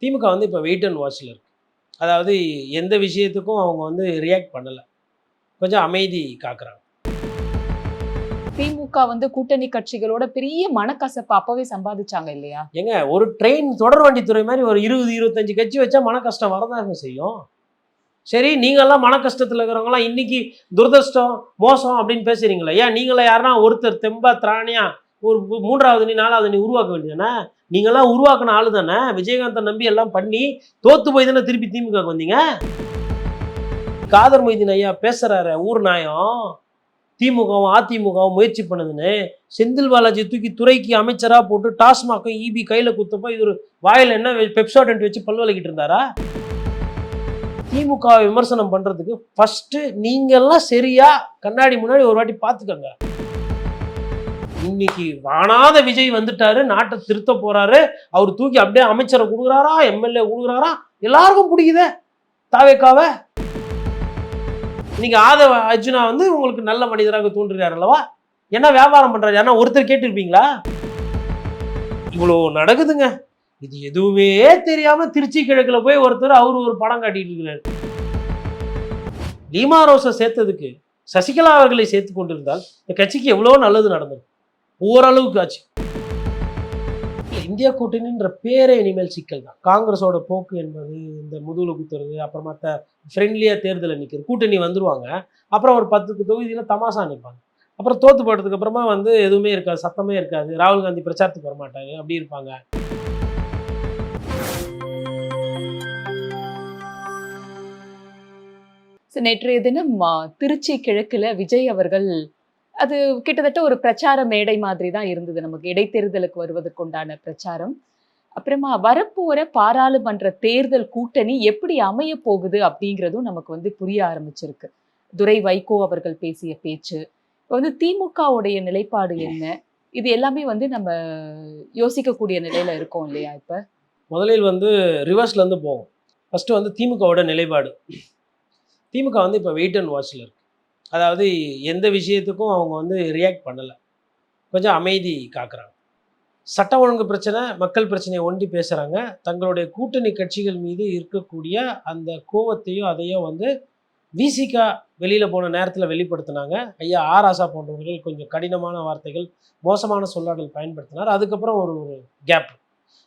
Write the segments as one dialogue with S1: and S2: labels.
S1: திமுக வந்து இப்போ wait and வாட்ச்ல இருக்கு. அதாவது எந்த விஷயத்துக்கும் அவங்க வந்து ரியாக்ட் பண்ணல. கொஞ்சம் அமைதி காக்குறாங்க.
S2: திமுக வந்து கூட்டணி கட்சிகளோட பெரிய மனக்கசப்பு அப்பவே சம்பாதிச்சாங்க இல்லையா?
S1: ஏங்க ஒரு ட்ரெயின் தொடர் வண்டித்துறை மாதிரி ஒரு 20, 25 கட்சி வச்சா மன கஷ்டம் வரதாங்க செய்யும். சரி நீங்கள்லாம் மன கஷ்டத்தில் இருக்கிறவங்களாம் இன்னைக்கு துரதிர்ஷ்டம், மோசம் அப்படின்னு பேசுறீங்களா? ஏன் நீங்கள யாருன்னா ஒருத்தர் தெம்பா திராணியா ஒரு 3வது அணி 4வது அணி உருவாக்க வேண்டியதானே? நீங்களாம் உருவாக்குன ஆளு தானே. விஜயகாந்தை நம்பி எல்லாம் பண்ணி தோத்து போய் தானே திருப்பி திமுகவுக்கு வந்தீங்க. காதர் மொய்தீன் ஐயா பேசுறாரு ஊர் நாயம். திமுகவும் அதிமுகவும் முயற்சி பண்ணுதுன்னு செந்தில் பாலாஜி தூக்கி துறைக்கு அமைச்சராக போட்டு டாஸ்மாக்கும் இபி கையில் குத்தப்போ இது ஒரு வாயில் என்ன பெப்சாடென்ட் வச்சு பல்வலிக்கிட்டு இருந்தாரா? திமுக விமர்சனம் பண்றதுக்கு ஃபர்ஸ்ட் நீங்கெல்லாம் சரியா கண்ணாடி முன்னாடி ஒரு வாட்டி பார்த்துக்கோங்க. இன்னைக்கு வானாத விஜய் வந்துட்டாரு, நாட்டை திருத்த போறாரு, அவர் தூக்கி அப்படியே அமைச்சரை கொடுக்குறாரா, எம்எல்ஏ கொடுக்குறாரா, எல்லாருக்கும் பிடிக்குதே தாவேக்காவை. இன்னைக்கு ஆதவ அர்ஜுனா வந்து உங்களுக்கு நல்ல மனிதராக தோன்றுகிறார் அல்லவா? என்ன வியாபாரம் பண்றாரு? ஏன்னா ஒருத்தர் கேட்டிருப்பீங்களா? இவ்வளோ நடக்குதுங்க. இது எதுவுமே தெரியாம திருச்சி கிழக்குல போய் ஒருத்தர் அவரு ஒரு படம் காட்டிட்டு இருக்கிறாரு. லீமா ரோஸை சேர்த்ததுக்கு சசிகலா அவர்களை சேர்த்து கொண்டிருந்தால் இந்த கட்சிக்கு எவ்வளோ நல்லது நடந்தது. ஓரளவுக்கு ஆச்சு. இந்தியா கூட்டணின்ற பேரே இனிமேல் சிக்கல் தான். காங்கிரஸோட போக்கு என்பது இந்த முதுகுல குத்துறது, அப்புறமா ஃப்ரெண்ட்லியா தேர்தலில் நிற்கிறது. கூட்டணி வந்துருவாங்க, அப்புறம் ஒரு 10 தொகுதியில தமாசா நிற்பாங்க. அப்புறம் தோத்து போட்டதுக்கு அப்புறமா வந்து எதுவுமே இருக்காது, சத்தமே இருக்காது. ராகுல் காந்தி பிரச்சாரத்துக்கு வரமாட்டாங்க, அப்படி இருப்பாங்க.
S2: நேற்றைய தினம் திருச்சி கிழக்குல விஜய் அவர்கள் அது கிட்டத்தட்ட ஒரு பிரச்சார மேடை மாதிரி தான் இருந்தது. நமக்கு இடைத்தேர்தலுக்கு வருவதற்குண்டான பிரச்சாரம். அப்புறமா வரப்போற பாராளுமன்ற தேர்தல் கூட்டணி எப்படி அமைய போகுது அப்படிங்கிறதும் நமக்கு வந்து புரிய ஆரம்பிச்சிருக்கு. துரை வைகோ அவர்கள் பேசிய பேச்சு, இப்போ வந்து திமுகவுடைய நிலைப்பாடு என்ன, இது எல்லாமே வந்து நம்ம யோசிக்கக்கூடிய நிலையில இருக்கோம் இல்லையா? இப்ப
S1: முதலில் வந்து ரிவர்ஸ்ல இருந்து போவோம். ஃபர்ஸ்ட் வந்து திமுகவோட நிலைப்பாடு. திமுக வந்து இப்போ வெயிட் அண்ட் வாட்ச்ல இருக்கு. அதாவது எந்த விஷயத்துக்கும் அவங்க வந்து ரியாக்ட் பண்ணலை, கொஞ்சம் அமைதி காக்குறாங்க. சட்ட ஒழுங்கு பிரச்சனை, மக்கள் பிரச்சனையை ஒண்டி பேசுகிறாங்க. தங்களுடைய கூட்டணி கட்சிகள் மீது இருக்கக்கூடிய அந்த கோவத்தையோ அதையோ வந்து விசிகா வெளியில் போன நேரத்தில் வெளிப்படுத்தினாங்க. ஐயா ஆராசா போன்றவர்கள் கொஞ்சம் கடினமான வார்த்தைகள், மோசமான சொல்லாடல் பயன்படுத்தினார். அதுக்கப்புறம் ஒரு கேப்.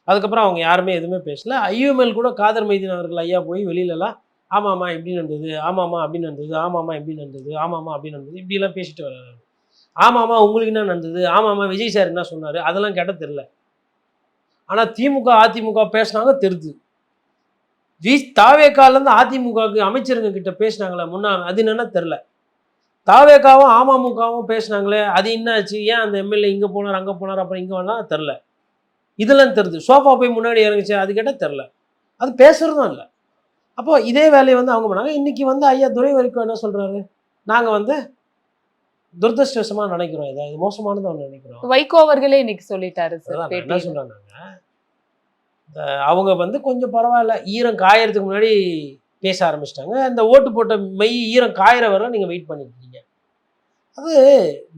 S1: அதுக்கப்புறம் அவங்க யாருமே எதுவுமே பேசல. ஐயுஎம்எல் கூட காதர் மைதீன் அவர்கள் ஐயா போய் வெளியிலலாம் ஆமாம்மா இப்படி நடந்தது, ஆமாம்மா அப்படின்னு நடந்தது, ஆமாம்மா இப்படி நடந்தது, ஆமாம்மா அப்படின்னு நடந்தது, இப்படிலாம் பேசிட்டு வர்றாரு. ஆமாம்மா உங்களுக்கு என்ன நடந்தது, ஆமாம்மா விஜய் சார் என்ன சொன்னார், அதெல்லாம் கேட்டால் தெரில. ஆனால் திமுக அதிமுக பேசினாங்க தெரிது. தாவேக்காலேருந்து அதிமுகவுக்கு அமைச்சருங்க கிட்ட பேசினாங்களே முன்னா, அது என்னன்னா தெரில. தாவேக்காவும் அமமுகவும் பேசினாங்களே அது என்னாச்சு, ஏன் அந்த எம்எல்ஏ இங்கே போனார் அங்கே போனார் அப்புறம் இங்கே வந்தால் தெரில. இதெல்லாம் தெரிது. சோஃபா போய் முன்னாடி இறங்குச்சு அது கேட்டால் தெரில. அது பேசுகிறதும் இல்லை. அப்போ இதே வேலையை வந்து அவங்க பண்ணாங்க. இன்னைக்கு வந்து ஐயா துரை வைகோ என்ன சொல்றாரு, நாங்கள் வந்து துரதிருஷ்டவசமா நினைக்கிறோம், இது மோசமானது அவங்க நினைக்கிறோம்.
S2: வைகோ அவர்களே இன்னைக்கு சொல்லிட்டாரு சார்.
S1: என்ன சொல்றாங்க, அவங்க வந்து கொஞ்சம் பரவாயில்ல, ஈரம் காயறதுக்கு முன்னாடி பேச ஆரம்பிச்சிட்டாங்க. இந்த ஓட்டு போட்ட மெய் ஈரம் காயிற வரை நீங்க வெயிட் பண்ணிருக்கீங்க. அது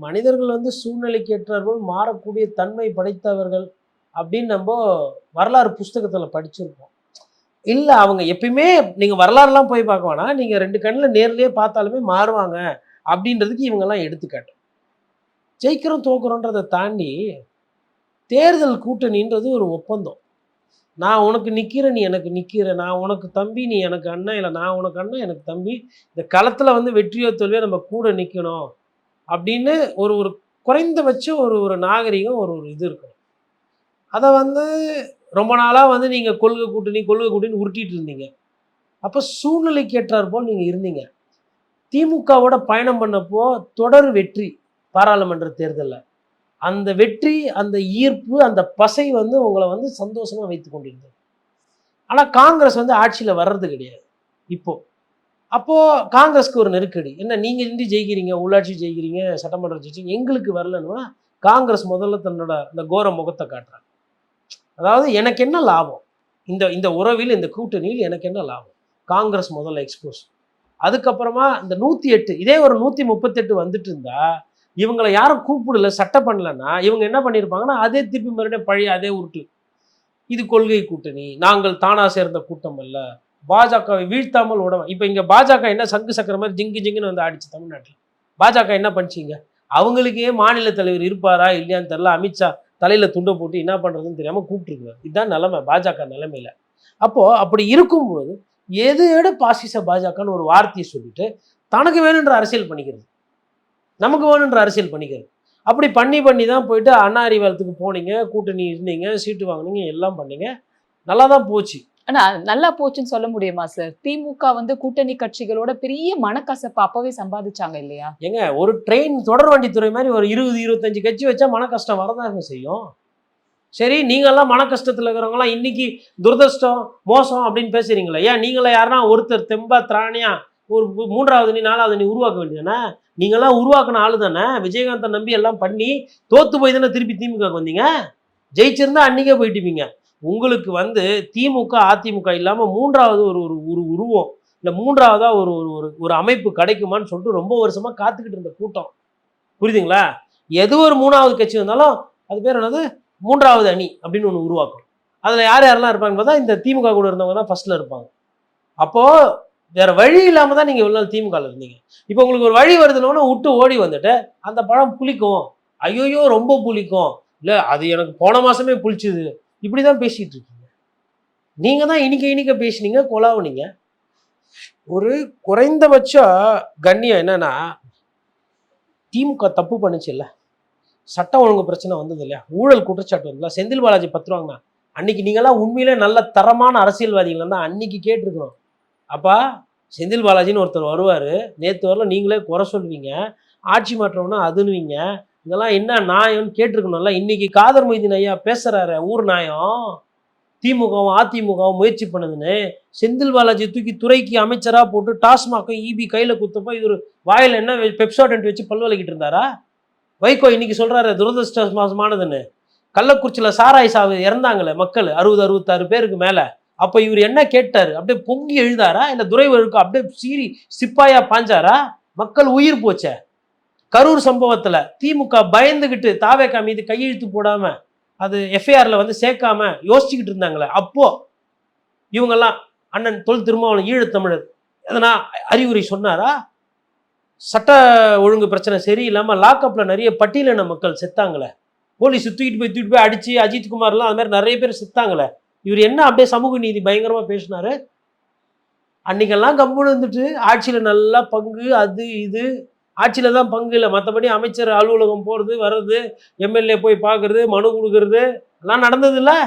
S1: மனிதர்கள் வந்து சூழ்நிலைக்கு ஏற்றார்கள் மாறக்கூடிய தன்மை படைத்தவர்கள் அப்படின்னு நம்ம வரலாறு புஸ்தகத்துல படிச்சிருப்போம். இல்லை அவங்க எப்பயுமே நீங்கள் வரலாறுலாம் போய் பார்க்க வேணாம், நீங்கள் 2 கண்ணில் நேர்லேயே பார்த்தாலுமே மாறுவாங்க அப்படின்றதுக்கு இவங்கெல்லாம் எடுத்துக்காட்டு. ஜெயிக்கிறோம் தோக்குறோன்றதை தாண்டி தேர்தல் கூட்டணின்றது ஒரு ஒப்பந்தம். நான் உனக்கு நிற்கிறேன், நீ எனக்கு நிற்கிற, நான் உனக்கு தம்பி நீ எனக்கு அண்ணன், இல்லை நான் உனக்கு அண்ணன் எனக்கு தம்பி, இந்த களத்தில் வந்து வெற்றியோ தோல்வியோ நம்ம கூட நிற்கணும் அப்படின்னு ஒரு ஒரு குறைந்தபட்ச ஒரு ஒரு நாகரிகம் ஒரு ஒரு இது இருக்கணும். அதை வந்து ரொம்ப நாளாக வந்து நீங்கள் கொள்கை கூட்டணி உருட்டிட்டு இருந்தீங்க. அப்போ சூழ்நிலைக்கு ஏற்றார் போல் நீங்கள் இருந்தீங்க. திமுகவோட பயணம் பண்ணப்போ தொடர் வெற்றி பாராளுமன்ற தேர்தலில். அந்த வெற்றி, அந்த ஈர்ப்பு, அந்த பசை வந்து உங்களை வந்து சந்தோஷமாக வைத்து கொண்டிருந்தது. ஆனால் காங்கிரஸ் வந்து ஆட்சியில் வர்றது கிடையாது இப்போ. அப்போது காங்கிரஸ்க்கு ஒரு நெருக்கடி. என்ன நீங்கள் இன்றி ஜெயிக்கிறீங்க, உள்ளாட்சி ஜெயிக்கிறீங்க, சட்டமன்றம் ஜெயிச்சிங்க, எங்களுக்கு வரலன்னா காங்கிரஸ் முதல்ல தன்னோட அந்த கோர முகத்தை காட்டுறாங்க. அதாவது எனக்கு என்ன லாபம், இந்த உறவில் இந்த கூட்டணியில் எனக்கு என்ன லாபம், காங்கிரஸ் முதல்ல எக்ஸ்போஸ். அதுக்கப்புறமா இந்த 108 இதே ஒரு 138 வந்துட்டு இருந்தா இவங்களை யாரும் கூப்பிடல, சட்டை பண்ணலன்னா இவங்க என்ன பண்ணியிருப்பாங்கன்னா அதே திருப்பி மறுபடியும் பழைய அதே உருட்டு. இது கொள்கை கூட்டணி, நாங்கள் தானா சேர்ந்த கூட்டம் அல்ல, பாஜகவை வீழ்த்தாமல் விட. இப்போ இங்கே பாஜக என்ன சங்கு சக்கர மாதிரி ஜிங்குன்னு வந்து ஆடிச்சு தமிழ்நாட்டில். பாஜக என்ன பண்ணிச்சிங்க? அவங்களுக்கே மாநில தலைவர் இருப்பாரா இல்லையான்னு தெரியல. அமித்ஷா தலையில் துண்டை போட்டு என்ன பண்ணுறதுன்னு தெரியாமல் கூப்பிட்டுருக்குறாரு. இதுதான் நிலைமை பாஜக நிலைமையில். அப்போது அப்படி இருக்கும்போது எது பாசிச பாஜகன்னு ஒரு வார்த்தையை சொல்லிட்டு தனக்கு வேணுன்ற அரசியல் பண்ணிக்கிறது, நமக்கு வேணுன்ற அரசியல் பண்ணிக்கிறது. அப்படி பண்ணி தான் போயிட்டு அண்ணா அறிவாலயத்துக்கு போனீங்க, கூட்டணி இருந்தீங்க, சீட்டு வாங்கினீங்க, எல்லாம் பண்ணீங்க, நல்லா தான் போச்சு.
S2: ஆனா நல்லா போச்சுன்னு சொல்ல முடியுமா சார்? திமுக வந்து கூட்டணி கட்சிகளோட பெரிய மனக்கசப்பு அப்பவே சம்பாதிச்சாங்க இல்லையா?
S1: ஏங்க ஒரு ட்ரெயின் தொடர் வண்டித்துறை மாதிரி ஒரு 20-25 கட்சி வச்சா மன கஷ்டம் வரதாங்க செய்யும். சரி, நீங்கள்லாம் மன கஷ்டத்தில் இருக்கிறவங்களாம் இன்னைக்கு துரதிருஷ்டம் மோசம் அப்படின்னு பேசுறீங்களா? ஏன் நீங்கள யாருன்னா ஒருத்தர் தெம்பா திராணியா ஒரு 3வது அணி 4வது அணி உருவாக்க வேண்டியதானே? நீங்களாம் உருவாக்கின ஆளு தானே. விஜயகாந்தை நம்பி எல்லாம் பண்ணி தோத்து போய் தானே திருப்பி திமுக வந்தீங்க. ஜெயிச்சிருந்தா அன்னைக்கே போயிட்டுப்பீங்க. உங்களுக்கு வந்து திமுக அதிமுக இல்லாமல் 3வது ஒரு ஒரு உருவம் இல்லை 3வதா ஒரு ஒரு அமைப்பு கிடைக்குமான்னு சொல்லிட்டு ரொம்ப வருஷமாக காத்துக்கிட்டு இருந்த கூட்டம். புரியுதுங்களா? எது ஒரு 3வது கட்சி வந்தாலும் அது பேர் என்னது 3வது அணி அப்படின்னு ஒன்று உருவாக்கும். அதில் யாரெல்லாம் இருப்பாங்கன்னு பார்த்தா இந்த திமுக கூட இருந்தவங்க தான் ஃபர்ஸ்ட்டில் இருப்பாங்க. அப்போது வேறு வழி இல்லாமல் தான் நீங்கள் இவ்வளோ நாள் திமுகவில் இருந்தீங்க. இப்போ உங்களுக்கு ஒரு வழி வருதுன்னு விட்டு ஓடி வந்துட்டு அந்த பழம் புளிக்கும், ஐயோயோ ரொம்ப புளிக்கும், இல்லை அது எனக்கு போன மாதமே புளிச்சுது, இப்படி தான் பேசிகிட்டு இருக்கீங்க. நீங்கள் தான் இனிக்க பேசினீங்க, கொலாவுனீங்க. ஒரு குறைந்தபட்ச கண்ணியம் என்னன்னா, திமுக தப்பு பண்ணுச்சு இல்லை, சட்டம் ஒழுங்கு பிரச்சனை வந்தது இல்லையா, ஊழல் குற்றச்சாட்டு வந்ததுல, செந்தில் பாலாஜி 10 ரூபாங்கண்ணா, அன்னைக்கு நீங்களாம் உண்மையிலே நல்ல தரமான அரசியல்வாதிகள் தான் அன்னைக்கு கேட்டிருக்கிறோம். அப்பா செந்தில் பாலாஜின்னு ஒருத்தர் வருவார், நேற்று வரல நீங்களே குறை சொல்வீங்க, ஆட்சி மாற்றம்னா அதுன்னுவீங்க, இதெல்லாம் என்ன நியாயம்னு கேட்டிருக்கணும்ல. இன்னைக்கு காதர் மொய்தீன் ஐயா பேசுகிறாரு ஊர் நியாயம், திமுகவும் அதிமுகவும் முயற்சி பண்ணுதுன்னு. செந்தில் பாலாஜி தூக்கி துறைக்கு அமைச்சராக போட்டு டாஸ்மாக்கும் இபி கையில் குத்தப்போ இவர் வாயில் என்ன பெப்சோடென்ட் வச்சு பல்வலிக்கிட்டு இருந்தாரா? வைகோ இன்னைக்கு சொல்கிறாரு துரதிருஷ்டமானதுன்னு. கள்ளக்குறிச்சியில் சாராய் சாவு இறந்தாங்களே மக்கள் 60-66 பேருக்கு மேலே. அப்போ இவர் என்ன கேட்டார்? அப்படியே பொங்கி எழுதாரா இல்லை துரைவருக்கு அப்படியே சீறி சிப்பாயா பாஞ்சாரா? மக்கள் உயிர் போச்ச. கரூர் சம்பவத்தில் திமுக பயந்துக்கிட்டு தாவேக்கா மீது கையெழுத்து போடாமல் அது எஃப்ஐஆரில் வந்து சேர்க்காம யோசிச்சுக்கிட்டு இருந்தாங்களே, அப்போ இவங்கெல்லாம் அண்ணன் தொல் திருமாவளவன் ஈழத்தமிழர் எதனா அறிவுரை சொன்னாரா? சட்ட ஒழுங்கு பிரச்சனை சரியில்லாமல் லாக்அப்பில் நிறைய பட்டியலின மக்கள் செத்தாங்களே, போலீஸ் தூக்கிட்டு போய் அடித்து அஜித்குமார்லாம் அது மாதிரி நிறைய பேர் செத்தாங்களே. இவர் என்ன அப்படியே சமூக நீதி பயங்கரமாக பேசினாரு. அன்னைக்கெல்லாம் கம்பெனி இருந்துட்டு ஆட்சியில் நல்லா பங்கு, அது இது ஆட்சியில் தான் பங்கு இல்லை, மற்றபடி அமைச்சர் அலுவலகம் போகிறது வர்றது, எம்எல்ஏ போய் பார்க்குறது, மனு கொடுக்கறது எல்லாம் நடந்தது இல்லை,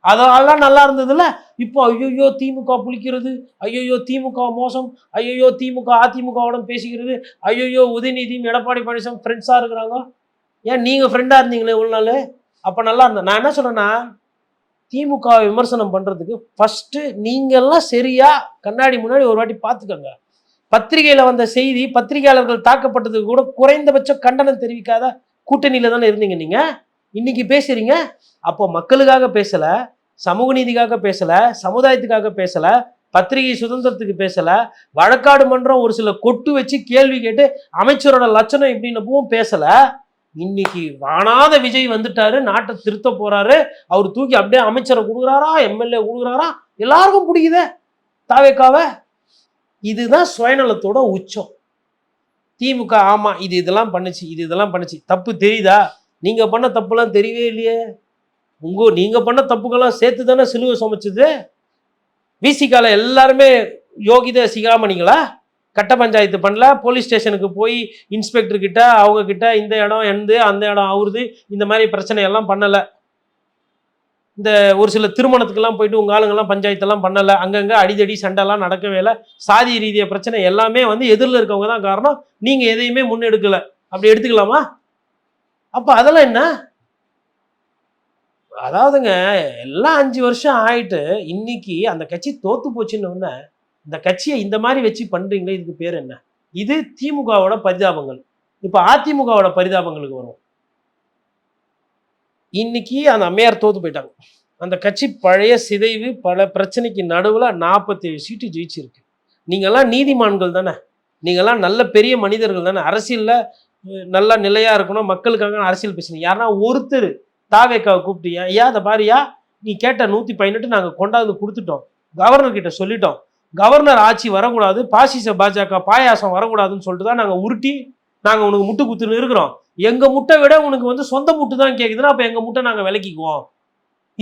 S1: அதெல்லாம் நல்லா இருந்ததுல்ல. இப்போ ஐயோ திமுக புளிக்கிறது, ஐயோ திமுக மோசம், ஐயோ திமுக அதிமுகவுடன் பேசிக்கிறது, ஐயோ உதயநிதியும் எடப்பாடி பழனிசாமி ஃப்ரெண்ட்ஸாக இருக்கிறாங்க. ஏன் நீங்கள் ஃப்ரெண்டாக இருந்தீங்களே இவ்வளோ நாள்? அப்போ நல்லா இருந்தேன். நான் என்ன சொல்கிறேன்னா, திமுக விமர்சனம் பண்ணுறதுக்கு ஃபஸ்ட்டு நீங்கள்லாம் சரியா கண்ணாடி முன்னாடி ஒரு வாட்டி பார்த்துக்கோங்க. பத்திரிகையில் வந்த செய்தி, பத்திரிகையாளர்கள் தாக்கப்பட்டதுக்கு கூட குறைந்தபட்ச கண்டனம் தெரிவிக்காத கூட்டணியில் தானே இருந்தீங்க நீங்கள். இன்னைக்கு பேசுகிறீங்க. அப்போ மக்களுக்காக பேசலை, சமூக நீதிக்காக பேசலை, சமுதாயத்துக்காக பேசலை, பத்திரிகை சுதந்திரத்துக்கு பேசலை, வழக்காடு மன்றம் ஒரு சில கொட்டு வச்சு கேள்வி கேட்டு அமைச்சரோட லட்சணம் இப்படின்னப்பவும் பேசலை. இன்னைக்கு வானாத விஜய் வந்துட்டாரு, நாட்டை திருத்த போறாரு, அவர் தூக்கி அப்படியே அமைச்சரை கொடுக்குறாரா, எம்எல்ஏ கொடுக்குறாரா, எல்லாருக்கும் பிடிக்குதே தாவேக்காவை. இதுதான் சுயநலத்தோட உச்சம். திமுக ஆமா இதெல்லாம் பண்ணுச்சு, இதெல்லாம் பண்ணுச்சு, தப்பு தெரியுதா? நீங்க பண்ண தப்புலாம் தெரியவே இல்லையே. நீங்க பண்ண தப்புக்கெல்லாம் சேர்த்து தானே சிலுவை சமைச்சது. விசிகால எல்லாருமே யோகித சிகாமணிங்களா? கட்ட பஞ்சாயத்து பண்ணல, போலீஸ் ஸ்டேஷனுக்கு போய் இன்ஸ்பெக்டர்கிட்ட அவங்க கிட்ட இந்த இடம் எந்து அந்த இடம் அவருது இந்த மாதிரி பிரச்சனையெல்லாம் பண்ணலை. இந்த ஒரு சில திருமணத்துக்கெல்லாம் போயிட்டு உங்கள் ஆளுங்கெல்லாம் பஞ்சாயத்தெல்லாம் பண்ணலை. அங்கங்கே அடிதடி சண்டைலாம் நடக்கவே இல்லை. சாதி ரீதிய பிரச்சனை எல்லாமே வந்து எதிரில் இருக்கவங்க தான் காரணம். நீங்கள் எதையுமே முன்னெடுக்கலை. அப்படி எடுத்துக்கலாமா? அப்போ அதெல்லாம் என்ன? அதாவதுங்க எல்லாம் 5 வருஷம் ஆயிட்டு இன்னைக்கு அந்த கட்சி தோத்து போச்சுன்னு இந்த கட்சியை இந்த மாதிரி வச்சு பண்ணுறீங்களே, இதுக்கு பேர் என்ன? இது திமுகவோட பரிதாபங்கள். இப்போ அதிமுகவோட பரிதாபங்களுக்கு வரும். இன்னைக்கு அந்த அம்மையார் தோத்து போயிட்டாங்க. அந்த கட்சி பழைய சிதைவு பல பிரச்சனைக்கு நடுவில் 47 சீட்டு ஜெயிச்சிருக்கு. நீங்கள்லாம் நீதிமான்கள் தானே, நீங்கள்லாம் நல்ல பெரிய மனிதர்கள் தானே, அரசியலில் நல்லா நிலையாக இருக்கணும், மக்களுக்காக அரசியல் பேசணும். யாருன்னா ஒருத்தர் தாவேக்காவை கூப்பிட்டு ஐயா அதை பாரியா நீ கேட்ட 118 நாங்கள் கொண்டாந்து கொடுத்துட்டோம், கவர்னர் கிட்ட சொல்லிட்டோம், கவர்னர் ஆட்சி வரக்கூடாது, பாசிச பாஜக பாயாசம் வரக்கூடாதுன்னு சொல்லிட்டு தான் நாங்கள் உருட்டி நாங்கள் உனக்கு முட்டு குத்துன்னு இருக்கிறோம். எங்கள் முட்டை விட உனக்கு வந்து சொந்த முட்டு தான் கேட்குதுன்னா அப்போ எங்கள் முட்டை நாங்கள் விலக்கிக்குவோம்,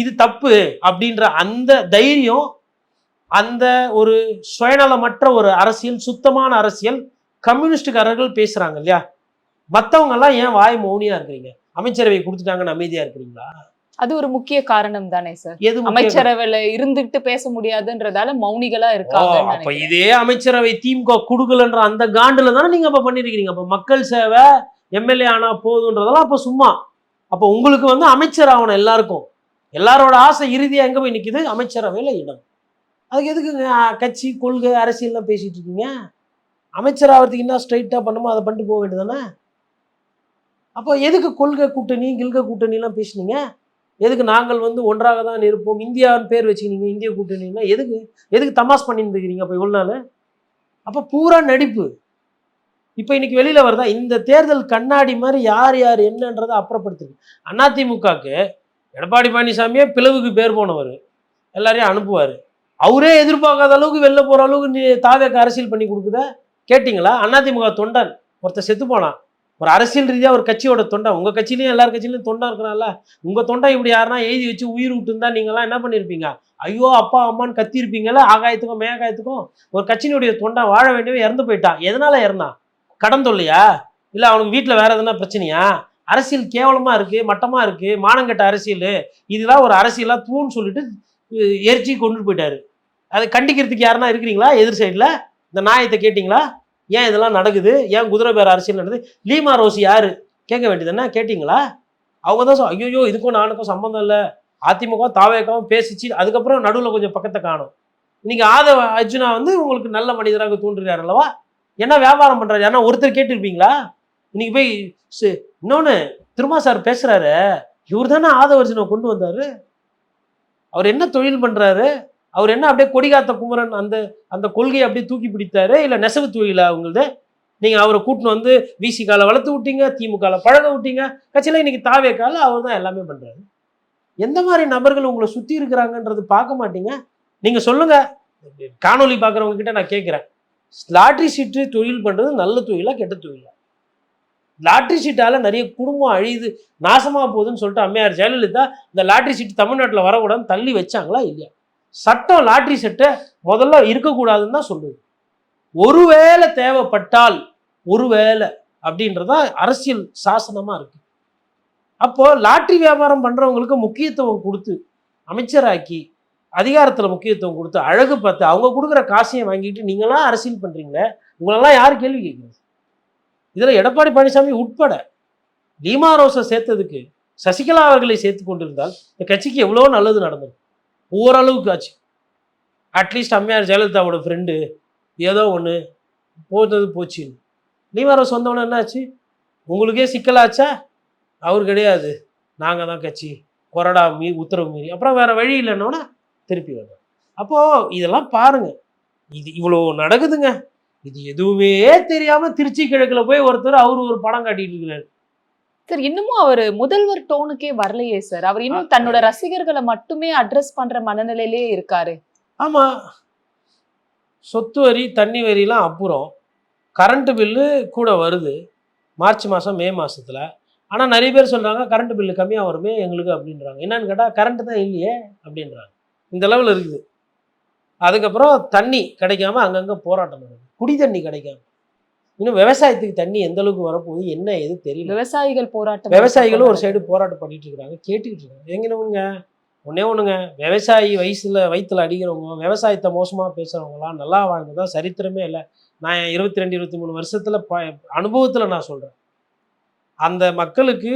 S1: இது தப்பு அப்படின்ற அந்த தைரியம், அந்த ஒரு சுயநலமற்ற ஒரு அரசியல், சுத்தமான அரசியல் கம்யூனிஸ்டுக்காரர்கள் பேசுறாங்க இல்லையா? மற்றவங்க எல்லாம் ஏன் வாய் மௌனியா இருக்கிறீங்க? அமைச்சரவை கொடுத்துட்டாங்கன்னு அமைதியா இருக்கிறீங்களா?
S2: அது ஒரு முக்கிய காரணம் தானே சார்.
S1: எது முக்கிய
S2: அமைச்சரவையில இருந்துட்டு பேச முடியாதுன்றதால மௌனிகளா இருக்காங்க.
S1: அப்ப இதே அமைச்சரவை திமுக குடுக்கலன்ற அந்த காண்டுல தானே நீங்க அப்ப பண்ணிருக்கீங்க. அப்ப மக்கள் சேவை, எம்எல்ஏ ஆனா போதுன்றதெல்லாம் அப்ப சும்மா. அப்ப உங்களுக்கு வந்து அமைச்சர் ஆகணும், எல்லாருக்கும் எல்லாரோட ஆசை இறுதியா எங்க போய் நிக்குது? அமைச்சரவையில இடம். அதுக்கு எதுக்குங்க கட்சி கொள்கை அரசியல்லாம் பேசிட்டு இருக்கீங்க? அமைச்சர் ஆகிறதுக்கு என்ன ஸ்ட்ரைட்டா பண்ணுமோ அதை பண்ணிட்டு போக வேண்டியதானே? அப்போ எதுக்கு கொள்கை கூட்டணி கில்கை கூட்டணி எல்லாம் பேசுனீங்க? எதுக்கு நாங்கள் வந்து ஒன்றாக தான் இருப்போம் இந்தியாவின் பேர் வச்சுக்கினீங்க இந்திய கூட்டணின்னா? எதுக்கு தமாஸ் பண்ணிட்டு இருக்கிறீங்க அப்போ இவ்வளோ நாள்? அப்போ பூரா நடிப்பு. இப்போ இன்னைக்கு வெளியில வருதா? இந்த தேர்தல் கண்ணாடி மாதிரி யார் யார் என்னன்றதை அப்புறப்படுத்துது. அதிமுகவுக்கு எடப்பாடி பழனிசாமியே பிளவுக்கு பேர் போனவர், எல்லாரையும் அனுப்புவார். அவரே எதிர்பார்க்காத அளவுக்கு வெளில போகிற அளவுக்கு தாவேக்கு அரசியல் பண்ணி கொடுக்குத கேட்டிங்களா? அதிமுக தொண்டன் ஒருத்தர் செத்து போனான், ஒரு அரசியல் ரீதியாக ஒரு கட்சியோட தொண்டன். உங்கள் கட்சியிலையும் எல்லார் கட்சியிலையும் தொண்டா இருக்கிறான்ல, உங்கள் தொண்டை இப்படி யாருன்னா எழுதி வச்சு உயிர் விட்டுருந்தா நீங்கள்லாம் என்ன பண்ணியிருப்பீங்க? ஐயோ அப்பா அம்மான்னு கத்திருப்பீங்கல்ல, ஆகாயத்துக்கும் மேகாயத்துக்கும். ஒரு கட்சியினுடைய தொண்டை வாழ வேண்டியவன் இறந்து போயிட்டான். எதனால இறந்தான்? கடன் தொல்லையா? இல்லை அவனுக்கு வீட்டில் வேற எதுனா பிரச்சனையா? அரசியல் கேவலமாக இருக்குது, மட்டமாக இருக்குது, மானங்கட்ட அரசியல், இதெல்லாம் ஒரு அரசியலாக தூன்னு சொல்லிட்டு எரிச்சி கொண்டு போயிட்டாரு. அதை கண்டிக்கிறதுக்கு யாருன்னா இருக்கிறீங்களா? எதிர் சைடில் இந்த நாயத்தை கேட்டிங்களா? ஏன் இதெல்லாம் நடக்குது? ஏன் குதிரை பேர அரசியல் நடக்குது? லீமா ரோசி யாரு கேட்க வேண்டியதுன்னா கேட்டிங்களா? அவங்க தான் ஐயோ இதுக்கும் நானுக்கும் சம்மந்தம் இல்லை, அதிமுக தாவேக்காவும் பேசிச்சு, அதுக்கப்புறம் நடுவில் கொஞ்சம் பக்கத்தை காணும். இன்னைக்கு ஆதவ அர்ஜுனா வந்து உங்களுக்கு நல்ல மனிதராக தோன்றுகிறார் அல்லவா? என்ன வியாபாரம் பண்றாரு? ஏன்னா ஒருத்தர் கேட்டிருப்பீங்களா? இன்னைக்கு போய் இன்னொன்னு திருமா சார் பேசுறாரு, இவர் தானே ஆதவ அர்ஜுனை கொண்டு வந்தாரு. அவர் என்ன தொழில் பண்றாரு? அவர் என்ன அப்படியே கொடிகாத்த குமரன் அந்த அந்த கொள்கையை அப்படியே தூக்கி பிடித்தாரு, இல்லை நெசவு தொழிலா அவங்களது? நீங்க அவரை கூட்டின்னு வந்து விசிகால வளர்த்து விட்டீங்க, திமுகல பழக விட்டீங்க, கட்சியில இன்னைக்கு தாவேக்கால அவர் தான் எல்லாமே பண்றாரு. எந்த மாதிரி நபர்கள் உங்களை சுத்தி இருக்கிறாங்கன்றது பார்க்க மாட்டீங்க. நீங்க சொல்லுங்க, காணொலி பார்க்குறவங்க கிட்ட நான் கேட்குறேன், லாட்ரி சீட்டு தொழில் பண்றது நல்ல தொழிலா கெட்ட தொழிலா? லாட்ரி சீட்டால நிறைய குடும்பம் அழியுது, நாசமா போகுதுன்னு சொல்லிட்டு அம்மையார் ஜெயலலிதா இந்த லாட்ரி சீட்டு தமிழ்நாட்டில் வரக்கூடாதுன்னு தள்ளி வச்சாங்களா இல்லையா? சட்டம் லாட்ரி சீட்டை முதல்ல இருக்கக்கூடாதுன்னு தான் சொல்லுது. ஒருவேளை தேவைப்பட்டால் ஒருவேளை அப்படின்றதா அரசியல் சாசனமா இருக்கு. அப்போ லாட்ரி வியாபாரம் பண்றவங்களுக்கு முக்கியத்துவம் கொடுத்து அமைச்சராக்கி அதிகாரத்துல முக்கியத்துவம் கொடுத்து அழகு பார்த்து அவங்க கொடுக்குற காசையும் வாங்கிட்டு நீங்களாம் அரசியல் பண்றீங்களே, உங்களெல்லாம் யார் கேள்வி கேட்குறது? இதுல எடப்பாடி பழனிசாமி உட்பட லீமா ரோஸை சேர்த்ததுக்கு சசிகலா அவர்களை சேர்த்து கொண்டிருந்தால் இந்த கட்சிக்கு எவ்வளோ நல்லது நடந்தது. ஓரளவுக்கு ஆச்சு. அட்லீஸ்ட் அம்மையார் ஜெயலலிதாவோட ஃப்ரெண்டு ஏதோ ஒன்று போட்டது போச்சு. லீமா ரோஸ் வந்தவொடனே என்ன ஆச்சு? உங்களுக்கே சிக்கலாச்சா? அவர் கிடையாது, நாங்கள் தான் கட்சி, கொறடா உத்தரவு மீறி, அப்புறம் வேற வழி இல்லைன்னொன்னே திருப்பி வந்தோம். அப்போது இதெல்லாம் பாருங்க, இது இவ்வளோ நடக்குதுங்க. இது எதுவுமே தெரியாம திருச்சி கிழக்குல போய் ஒருத்தர் அவரு ஒரு படம் காட்டிட்டு இருக்கிறாரு.
S2: சார் இன்னமும் அவர் முதல்வர் டோனுக்கே வரலையே சார். அவர் இன்னும் தன்னோட ரசிகர்களை மட்டுமே அட்ரஸ் பண்ற மனநிலையிலே இருக்காரு.
S1: ஆமா, சொத்து வரி தண்ணி வரிலாம் அப்புறம், கரண்ட் பில்லு கூட வருது மார்ச் மாதம் மே மாதத்தில். ஆனால் நிறைய பேர் சொல்கிறாங்க கரண்ட் பில்லு கம்மியாக வருமே எங்களுக்கு அப்படின்றாங்க. என்னன்னு கேட்டால் கரண்ட்டு தான் இல்லையே அப்படின்றாங்க. இந்த லெவலில் இருக்குது. அதுக்கப்புறம் தண்ணி கிடைக்காம அங்கங்கே போராட்டம் நடக்குது, குடி தண்ணி கிடைக்காம. இன்னும் விவசாயத்துக்கு தண்ணி எந்த அளவுக்கு வரப்போகுது என்ன எது தெரியல. விவசாயிகளும் ஒரு சைடு போராட்டம் பண்ணிட்டு இருக்கிறாங்க, கேட்டுக்கிட்டு இருக்காங்க. எங்கன்னவங்க ஒன்னே ஒன்றுங்க, விவசாயி வயிற்றுல அடிக்கிறவங்க, விவசாயத்தை மோசமாக பேசுகிறவங்களாம் நல்லா வாழ்ந்ததா சரித்திரமே இல்லை. நான் 22 23 வருஷத்தில் அனுபவத்தில் நான் சொல்கிறேன். அந்த மக்களுக்கு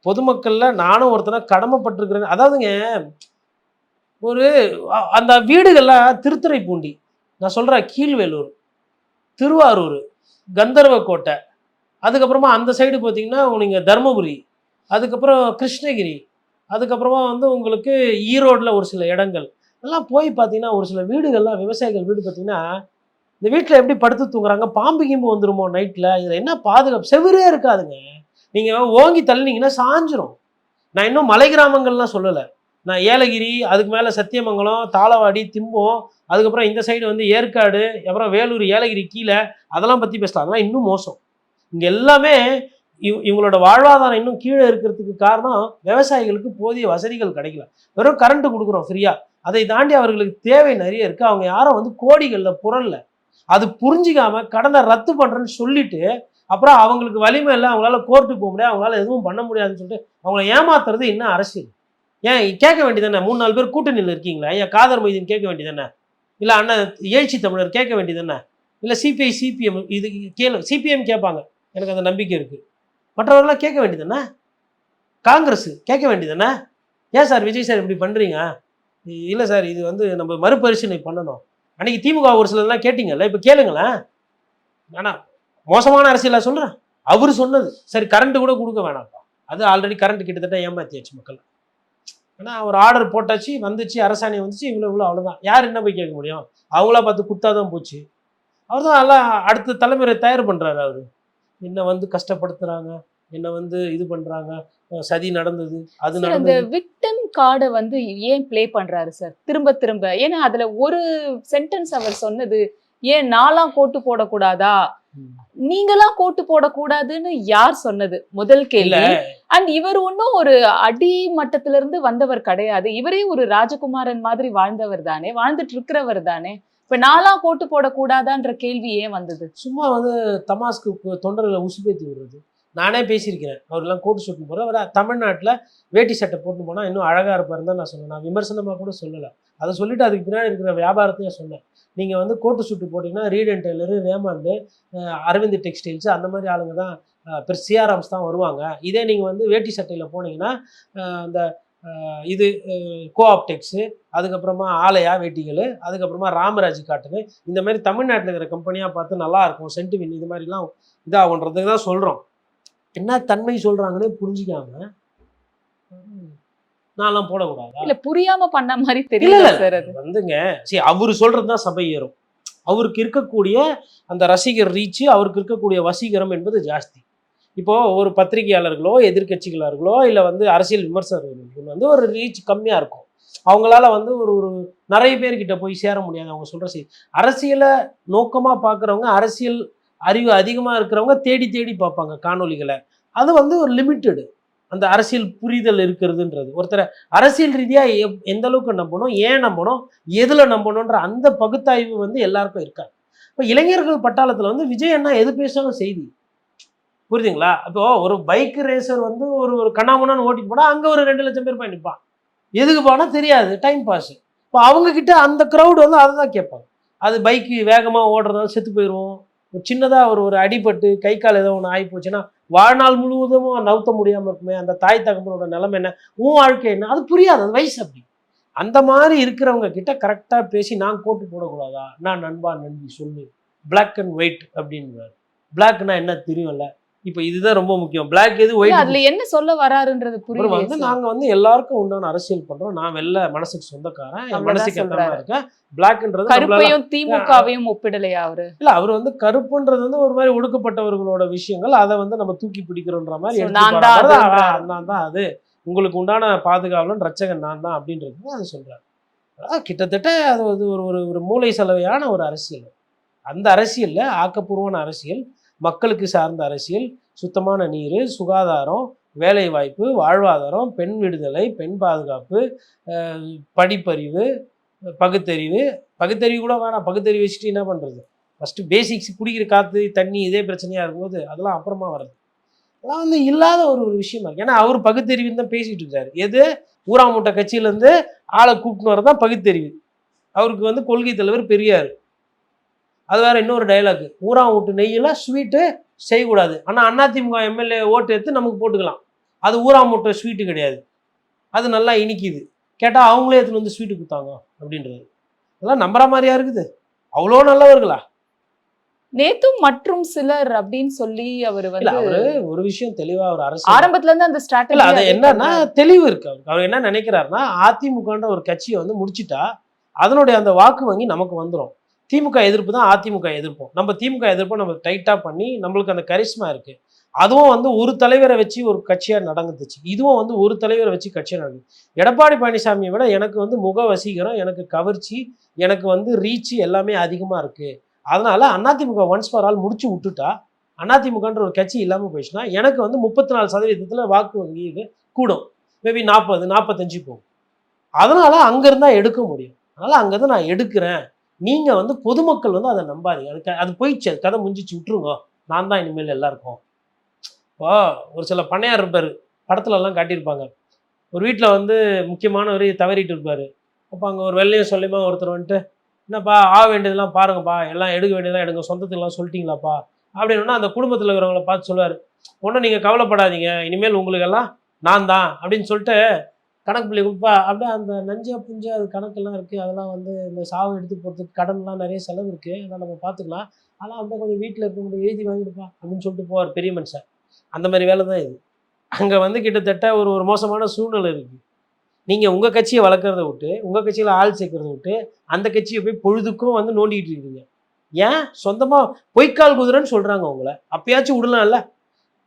S1: பொதுமக்களில் நானும் ஒருத்தனை கடமைப்பட்டிருக்கிறேன். அதாவதுங்க, ஒரு அந்த வீடுகள்லாம் திருத்துறைப்பூண்டி, நான் சொல்கிறேன் கீழ்வேலூர், திருவாரூர், கந்தர்வக்கோட்டை, அதுக்கப்புறமா அந்த சைடு பார்த்தீங்கன்னா நீங்கள் தருமபுரி, அதுக்கப்புறம் கிருஷ்ணகிரி, அதுக்கப்புறமா வந்து உங்களுக்கு ஈரோடில் ஒரு சில இடங்கள் எல்லாம் போய் பார்த்தீங்கன்னா ஒரு சில வீடுகள்லாம் விவசாயிகள் வீடு பார்த்தீங்கன்னா இந்த வீட்டில் எப்படி படுத்து தூங்குறாங்க, பாம்பு கிம்பு வந்துருமோ நைட்டில், இதில் என்ன பாதுகாப்பு? செவரே இருக்காதுங்க, நீங்கள் ஓங்கி தள்ளினீங்கன்னா சாஞ்சிரும். நான் இன்னும் மலை கிராமங்கள்லாம் சொல்லலை, நான் ஏலகிரி, அதுக்கு மேலே சத்தியமங்கலம், தாளவாடி, திம்பம், அதுக்கப்புறம் இந்த சைடு வந்து ஏற்காடு, அப்புறம் வேலூர், ஏலகிரி கீழே, அதெல்லாம் பற்றி பேசலாம். அதெல்லாம் இன்னும் மோசம். இங்கே எல்லாமே இவங்களோட வாழ்வாதாரம் இன்னும் கீழே இருக்கிறதுக்கு காரணம் விவசாயிகளுக்கு போதிய வசதிகள் கிடைக்கல. வெறும் கரண்ட் கொடுக்குறோம் ஃப்ரீயாக. அதை தாண்டி அவர்களுக்கு தேவை நிறைய இருக்குது. அவங்க யாரும் வந்து கோடிகளில் புரளல. அது புரிஞ்சிக்காம கடனை ரத்து பண்ணுறேன்னு சொல்லிட்டு அப்புறம் அவங்களுக்கு வலிமை இல்லை, அவங்களால கோர்ட்டுக்கு போக முடியாது, அவங்களால எதுவும் பண்ண முடியாதுன்னு சொல்லிட்டு அவங்கள ஏமாத்துறது இன்னும் அரசியல். ஏன் கேட்க வேண்டியதானே? 3-4 பேர் கூட்டணியில் இருக்கீங்களா? ஏன் காதர் மொய்தீன் கேட்க வேண்டியதானே? இல்லை அண்ணன் எழுச்சி தமிழர் கேட்க வேண்டியதானே? இல்லை சிபிஐ சிபிஎம் இது சிபிஎம் கேட்பாங்க, எனக்கு அந்த நம்பிக்கை இருக்குது. மற்றவர்களாம் கேட்க வேண்டியதானே? காங்கிரஸ் கேட்க வேண்டியதானே? ஏன் சார் விஜய் சார் இப்படி பண்ணுறீங்க? இல்லை சார், இது வந்து நம்ம மறுபரிசீலனை பண்ணணும். அன்றைக்கி திமுக ஒரு சிலதெல்லாம் கேட்டிங்கல்ல, இப்போ கேளுங்களேன். ஆனால் மோசமான அரசியலாக சொல்கிறேன். அவர் சொன்னது சரி, கரண்ட்டு கூட கொடுக்க வேணாம்ப்பா, அது ஆல்ரெடி கரண்ட் கிட்டத்தட்ட ஏமாற்றியாச்சு மக்கள். ஆனால் ஒரு ஆர்டர் போட்டாச்சு, வந்துச்சு, அரசாணை வந்துச்சு, இவ்வளோ அவ்வளோதான். யார் என்ன போய் கேட்க முடியும்? அவங்களா பார்த்து குத்தாதான் போச்சு. அவர் தான் எல்லாம் அடுத்த தலைமுறை தயார் பண்ணுறாரு. அவர் என்ன வந்து கஷ்டப்படுத்துகிறாங்க, என்ன வந்து இது பண்ணுறாங்க, சதி நடந்தது, அது
S2: அந்த
S1: நடந்தது.
S2: விக்டிம் கார்டை வந்து ஏன் ப்ளே பண்றாரு சார் திரும்ப திரும்ப? ஏன்னா அதுல ஒரு சென்டென்ஸ் அவர் சொன்னது, ஏன் நாலாம் கோட்டு போடக்கூடாதா, நீங்களா கோட்டு போடக்கூடாதுன்னு யார் சொன்னது? முதல் கேள்வி. அண்ட் இவர் ஒன்னும் ஒரு அடி மட்டத்தில இருந்து வந்தவர் கிடையாது. இவரே ஒரு ராஜகுமாரன் மாதிரி வாழ்ந்தவர் தானே, வாழ்ந்துட்டு இருக்கிறவர் தானே. இப்ப நாலா கோட்டு போடக்கூடாதான்ற கேள்வி ஏன் வந்தது?
S1: சும்மா வந்து தமாஸ்க்கு தொண்டர்களை உசுப்பேத்தி விடுறது. நானே பேசியிருக்கிறேன், அவரெல்லாம் கோட்டு சூட்டு போகிற தமிழ்நாட்டில் வேட்டி சட்டை போட்டு போனால் இன்னும் அழகாக இருப்பாருன்னு தான் நான் சொன்னேன். நான் விமர்சனமாக கூட சொல்லலை, அதை சொல்லிவிட்டு அதுக்கு பின்னாடி இருக்கிற வியாபாரத்தையும் சொன்னேன். நீங்கள் வந்து கோட்டு சூட்டு போட்டிங்கன்னா Reid and Taylor, Raymond, Arvind textiles, அந்த மாதிரி ஆளுங்க தான், சிஆர்எம்ஸ் தான் வருவாங்க. இதே நீங்கள் வந்து வேட்டி சட்டையில் போனீங்கன்னா அந்த இது கோஆப்டெக்ஸு, அதுக்கப்புறமா ஆலயா வேட்டிகள், அதுக்கப்புறமா ராமராஜ் காட்டுன்னு, இந்த மாதிரி தமிழ்நாட்டில் இருக்கிற கம்பெனியாக பார்த்து நல்லாயிருக்கும், சென்டிவின், இது மாதிரிலாம் இதாகன்றதுக்கு தான் சொல்கிறோம். என்ன தன்மை சொல்கிறாங்கன்னே புரிஞ்சிக்காம நான்லாம் போடக்கூடாதா?
S2: இல்ல புரியாம பண்ண மாதிரி தெரியல சார். அது
S1: வந்துங்க, சரி, அவரு சொல்கிறது தான் சபை ஏறும். அவருக்கு இருக்கக்கூடிய அந்த ரசிகர் ரீச்சு, அவருக்கு இருக்கக்கூடிய வசீகரம் என்பது ஜாஸ்தி. இப்போது ஒரு பத்திரிகையாளர்களோ, எதிர்கட்சிகளார்களோ, இல்லை வந்து அரசியல் விமர்சகர்கள் வந்து ஒரு ரீச் கம்மியாக இருக்கும். அவங்களால வந்து ஒரு ஒரு நிறைய பேர்கிட்ட போய் சேர முடியாது அவங்க சொல்கிற செய்தி. அரசியலை நோக்கமாக பார்க்குறவங்க, அரசியல் அறிவு அதிகமாக இருக்கிறவங்க தேடி தேடி பார்ப்பாங்க காணொலிகளை. அது வந்து ஒரு லிமிட்டடு அந்த அரசியல் புரிதல் இருக்கிறதுன்றது. ஒருத்தரை அரசியல் ரீதியாக எந்த அளவுக்கு நம்பணும், ஏன் நம்பணும், எதில் நம்பணுன்ற அந்த பகுத்தாய்வு வந்து எல்லாருக்கும் இருக்காது. இப்போ இளைஞர்கள் பட்டாளத்தில் வந்து விஜய் அண்ணா எது பேசாலும் செய்தி, புரியுதுங்களா? அப்போது ஒரு பைக் ரேசர் வந்து ஒரு கண்ணாமண்ணான்னு ஓட்டிட்டு போனால் அங்கே ஒரு 2 லட்சம் பேர் போய் நிற்பான். எதுக்கு போனால் தெரியாது, டைம் பாஸ். இப்போ அவங்கக்கிட்ட அந்த க்ரௌடு வந்து அதை தான் கேட்பாங்க. அது பைக்கு வேகமாக ஓடுறதால செத்து போயிடுவோம், ஒரு சின்னதாக ஒரு அடிபட்டு கை கால் ஏதோ ஒன்று ஆகி போச்சுன்னா வாழ்நாள் முழுவதும் நவுத்த முடியாமல் இருக்குமே, அந்த தாய் தகப்பனோட நிலைமை என்ன, உன் வாழ்க்கை என்ன, அது புரியாது, அது வயசு அப்படி. அந்த மாதிரி இருக்கிறவங்க கிட்ட கரெக்டாக பேசி, நான் கோட்டு போடக்கூடாதா, நான் நண்பா நண்பி சொல்லு, பிளாக் அண்ட் ஒயிட் அப்படின்றாரு. பிளாக்னா என்ன தெரியும்ல, இப்போ இதுதான் ரொம்ப முக்கியம். பிளாக் எது, ஒயிட்,
S2: அதுல என்ன சொல்ல வராருன்றது புரியல.
S1: வந்து நாங்கள் வந்து எல்லாருக்கும் உண்டான அரசியல் பண்றோம், நான் வெள்ள மனசுக்கு சொந்தக்காரன், என் மனசுக்கு ஏற்ற இருக்கேன். பிளாக்ன்றது
S2: கருப்பையும் திமுகவையும் ஒப்பிடலையா அவரு?
S1: இல்ல, அவர் வந்து கருப்புன்றது வந்து ஒரு மாதிரி ஒடுக்கப்பட்டவர்களோட விஷயங்கள், அதை வந்து நம்ம தூக்கி பிடிக்கிறோன்ற மாதிரி நான் தான் அது உங்களுக்கு உண்டான பாதுகாவலன் ரட்சகன் நான் தான் அப்படின்றது அது சொல்றாரு. கிட்டத்தட்ட அது ஒரு மூளை செலவையான ஒரு அரசியல். அந்த அரசியல்ல ஆக்கப்பூர்வமான அரசியல், மக்களுக்கு சார்ந்த அரசியல், சுத்தமான நீர், சுகாதாரம், வேலை வாய்ப்பு, வாழ்வாதாரம், பெண் விடுதலை, பெண் பாதுகாப்பு, படிப்பறிவு, பகுத்தறிவு கூட வேணாம், பகுத்தறிவு வச்சுட்டு என்ன பண்ணுறது? ஃபஸ்ட்டு பேசிக்ஸ், குடிக்கிற காற்று தண்ணி இதே பிரச்சனையாக இருக்கும்போது அதெல்லாம் அப்புறமா வர்றது. அதெல்லாம் வந்து இல்லாத ஒரு விஷயமா இருக்குது. ஏன்னா அவர் பகுத்தறிவுன்னு தான் பேசிகிட்டு இருக்காரு. எது ஊராமுட்டை கட்சியிலேருந்து ஆளை கூப்பிட்டு வரதான் பகுத்தறிவு. அவருக்கு வந்து கொள்கை தலைவர் பெரியார். அது வேறு இன்னொரு டைலாக், ஊராமுட்டு நெய்யெல்லாம் ஸ்வீட்டு செய்யக்கூடாது, ஆனால் அதிமுக எம்எல்ஏ ஓட்டு எடுத்து நமக்கு போட்டுக்கலாம், அது ஊராமுட்டை ஸ்வீட்டு கிடையாது, அது நல்லா இனிக்குது, கேட்டால் அவங்களே எடுத்துன்னு வந்து ஸ்வீட்டு கொடுத்தாங்க அப்படின்றது. அதெல்லாம் நம்புற மாதிரியா இருக்குது? அவ்வளோ நல்லவர்களா?
S2: நேத்தும் மற்றும் சிலர் அப்படின்னு சொல்லி அவர் வந்து
S1: அவரு ஒரு விஷயம் தெளிவா ஒரு அரசு
S2: ஆரம்பத்துல இருந்து அந்த ஸ்ட்ராட்டஜி
S1: அது என்னன்னா தெளிவு இருக்கு. அவர் என்ன நினைக்கிறாருன்னா, அதிமுகன்ற ஒரு கட்சியை வந்து முடிச்சுட்டா அதனுடைய அந்த வாக்கு வங்கி நமக்கு வந்துடும். திமுக எதிர்ப்பு தான் அதிமுக எதிர்ப்போம், நம்ம திமுக எதிர்ப்போம் நம்ம டைட்டாக பண்ணி நம்மளுக்கு அந்த கரிஸ்மா இருக்குது. அதுவும் வந்து ஒரு தலைவரை வச்சு ஒரு கட்சியாக நடந்துச்சு. இதுவும் வந்து ஒரு தலைவரை வச்சு கட்சியாக நடக்குது. எடப்பாடி பழனிசாமியை விட எனக்கு வந்து முக வசீகரம், எனக்கு கவர்ச்சி, எனக்கு வந்து ரீச் எல்லாமே அதிகமாக இருக்குது. அதனால அதிமுக ஒன்ஸ் ஃபார் ஆல் முடிச்சு விட்டுட்டா, அதிமுகன்ற ஒரு கட்சி இல்லாமல் போயிடுச்சுன்னா எனக்கு வந்து 34% வாக்கு வங்கி இது கூடும். மேபி 40, 45 போகும். அதனால அங்கேருந்தா எடுக்க முடியும். அதனால் அங்கேருந்து நான் எடுக்கிறேன். நீங்கள் வந்து பொதுமக்கள் வந்து அதை நம்பாதீங்க. அது போயிடுச்சு, அது கதை முடிஞ்சிச்சு, விட்டுருங்க. நான் தான் இனிமேல் எல்லாருக்கும். இப்போ ஒரு சில பண்ணையார் இருப்பார், படத்துலலாம் காட்டியிருப்பாங்க. ஒரு வீட்டில் வந்து முக்கியமானவர் தவறிட்டு இருப்பார். அப்போ அங்கே ஒரு வெள்ளையும் சொல்லியுமா ஒருத்தர் வந்துட்டு, என்னப்பா வேண்டியதெல்லாம் பாருங்கப்பா, எல்லாம் எடுக்க வேண்டியதெல்லாம் எடுங்க, சொந்தத்துக்கெல்லாம் சொல்லிட்டீங்களாப்பா அப்படின்னா அந்த குடும்பத்தில் இருக்கிறவங்கள பார்த்து சொல்லுவார், ஒன்றும் நீங்கள் கவலைப்படாதீங்க, இனிமேல் உங்களுக்கெல்லாம் நான் தான் அப்படின்னு சொல்லிட்டு கணக்கு பிள்ளை கொடுப்பா. அப்படியே அந்த நஞ்சா புஞ்சா அது கணக்கெல்லாம் இருக்குது, அதெல்லாம் வந்து இந்த சாவு எடுத்து போகிறதுக்கு கடன்லாம் நிறைய செலவு இருக்குது, அதெல்லாம் நம்ம பார்த்துக்கலாம், அதெல்லாம் வந்து கொஞ்சம் வீட்டில் இருக்கவங்க எழுதி வாங்கிடுப்பா அப்படின்னு சொல்லிட்டு போவார் பெரிய மனுஷன். அந்த மாதிரி வேலை தான் இது. அங்கே வந்து கிட்டத்தட்ட ஒரு மோசமான சூழ்நிலை இருக்குது. நீங்கள் உங்கள் கட்சியை வளர்க்குறத விட்டு, உங்கள் கட்சியில் ஆள் சேர்க்கறத விட்டு, அந்த கட்சியை போய் பொழுதுக்கும் வந்து நோண்டிகிட்டு இருக்கீங்க. ஏன் சொந்தமாக பொய்க்கால் குதிரைன்னு சொல்கிறாங்க உங்களை, அப்பயாச்சும் விடலாம்ல.